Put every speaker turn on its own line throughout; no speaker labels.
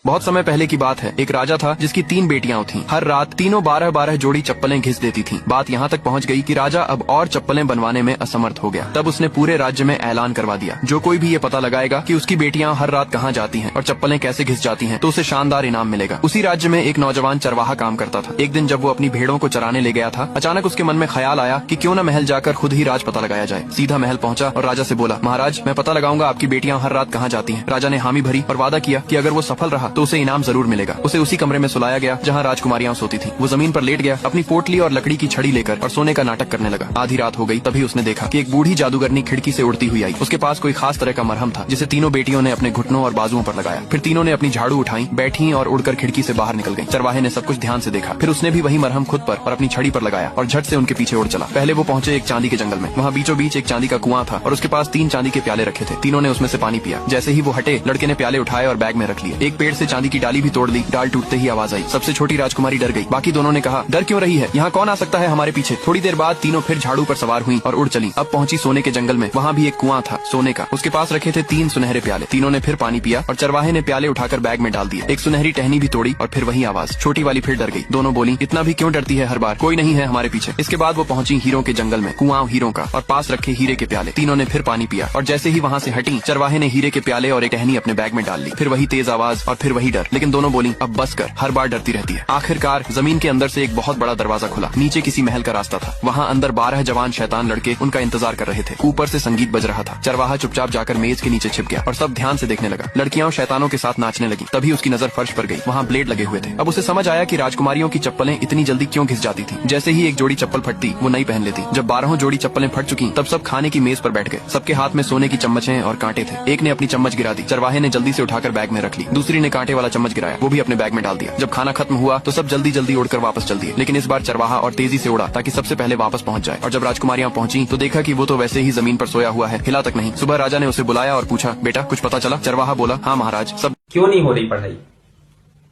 बहुत समय पहले की बात है। एक राजा था जिसकी 3 बेटियां थीं। हर रात तीनों 12-12 जोड़ी चप्पलें घिस देती थीं। बात यहाँ तक पहुँच गई कि राजा अब और चप्पलें बनवाने में असमर्थ हो गया। तब उसने पूरे राज्य में ऐलान करवा दिया, जो कोई भी ये पता लगाएगा कि उसकी बेटियां हर रात कहाँ जाती हैं और चप्पलें कैसे घिस जाती हैं, तो उसे शानदार इनाम मिलेगा। उसी राज्य में एक नौजवान चरवाहा काम करता था। एक दिन जब वो अपनी भेड़ों को चराने ले गया था, अचानक उसके मन में ख्याल आया कि क्यों न महल जाकर खुद ही राज पता लगाया जाए। सीधा महल पहुंचा और राजा से बोला, महाराज, मैं पता लगाऊंगा आपकी बेटियां हर रात कहाँ जाती हैं। राजा ने हामी भरी और वादा किया कि अगर वो सफल रहा तो उसे इनाम जरूर मिलेगा। उसे उसी कमरे में सुलाया गया जहाँ राजकुमारियां सोती थीं। वो जमीन पर लेट गया, अपनी पोटली और लकड़ी की छड़ी लेकर और सोने का नाटक करने लगा। आधी रात हो गई, तभी उसने देखा कि एक बूढ़ी जादूगरनी खिड़की से उड़ती हुई आई। उसके पास कोई खास तरह का मरहम था जिसे तीनों बेटियों ने अपने घुटनों और बाजुओं पर लगाया। फिर तीनों ने अपनी झाड़ू उठाई, बैठी और उड़कर खिड़की से बाहर निकल गई। चरवाहे ने सब कुछ ध्यान से देखा। फिर उसने भी वही मरहम खुद पर और अपनी छड़ी पर लगाया और झट से उनके पीछे उड़ चला। पहले वो पहुंचे एक चांदी के जंगल में। वहाँ बीचों बीच एक चांदी का कुआं था और उसके पास 3 चांदी के प्याले रखे थे। तीनों ने उसमें से पानी पिया। जैसे ही वो हटे, लड़के ने प्याले उठाए और बैग में रख लिए। एक पेड़ से चांदी की डाली भी तोड़ ली। डाल टूटते ही आवाज आई। सबसे छोटी राजकुमारी डर गई। बाकी दोनों ने कहा, डर क्यों रही है, यहाँ कौन आ सकता है हमारे पीछे। थोड़ी देर बाद तीनों फिर झाड़ू पर सवार हुई और उड़ चली। अब पहुंची सोने के जंगल में। वहाँ भी एक कुआं था सोने का। उसके पास रखे थे 3 सुनहरे प्याले। तीनों ने फिर पानी पिया और चरवाहे ने प्याले उठाकर बैग में डाल दिए। एक सुनहरी टहनी भी तोड़ी और फिर वही आवाज। छोटी वाली फिर डर गई। दोनों बोली, इतना भी क्यों डरती है हर बार, कोई नहीं है हमारे पीछे। इसके बाद वो पहुंची हीरों के जंगल में। कुआं हीरों का और पास रखे हीरे के प्याले। तीनों ने फिर पानी पिया और जैसे ही वहाँ से हटी, चरवाहे ने हीरे के प्याले और एक टहनी अपने बैग में डाल ली। फिर वही तेज आवाज और फिर वही डर। लेकिन दोनों बोली, अब बस कर, हर बार डरती रहती है। आखिरकार जमीन के अंदर से एक बहुत बड़ा दरवाजा खुला। नीचे किसी महल का रास्ता था। वहाँ अंदर 12 जवान शैतान लड़के उनका इंतजार कर रहे थे। ऊपर से संगीत बज रहा था। चरवाहा चुपचाप जाकर मेज के नीचे छिप गया और सब ध्यान से देखने लगा। लड़कियां शैतानों के साथ नाचने लगी। तभी उसकी नजर फर्श पर गई। वहाँ ब्लेड लगे हुए थे। अब उसे समझ आया कि राजकुमारियों की चप्पलें इतनी जल्दी क्यों घिस जाती थी। जैसे ही एक जोड़ी चप्पल फटती, वो नई पहन लेती। जब 12 जोड़ी चप्पलें फट चुकी, तब सब खाने की मेज पर बैठ गए। सबके हाथ में सोने की चम्मचें और कांटे थे। एक ने अपनी चम्मच गिरा दी। चरवाहे ने जल्दी से उठाकर बैग में रख ली। दूसरी ने कांटे वाला चम्मच गिराया, वो भी अपने बैग में डाल दिया। जब खाना खत्म हुआ तो सब जल्दी जल्दी उड़कर वापस चल दिए। लेकिन इस बार चरवाहा और तेजी से उड़ा ताकि सबसे पहले वापस पहुंच जाए। और जब राजकुमारियां पहुंची तो देखा कि वो तो वैसे ही जमीन पर सोया हुआ है, हिला तक नहीं। सुबह राजा ने उसे बुलाया और पूछा, बेटा कुछ पता चला। चरवाहा बोला, हाँ महाराज, सब।
क्यों नहीं हो रही पढ़ाई?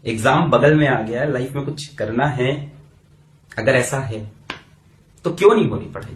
एग्जाम बगल में आ गया, लाइफ में कुछ करना है। अगर ऐसा है तो क्यों नहीं हो रही पढ़ाई?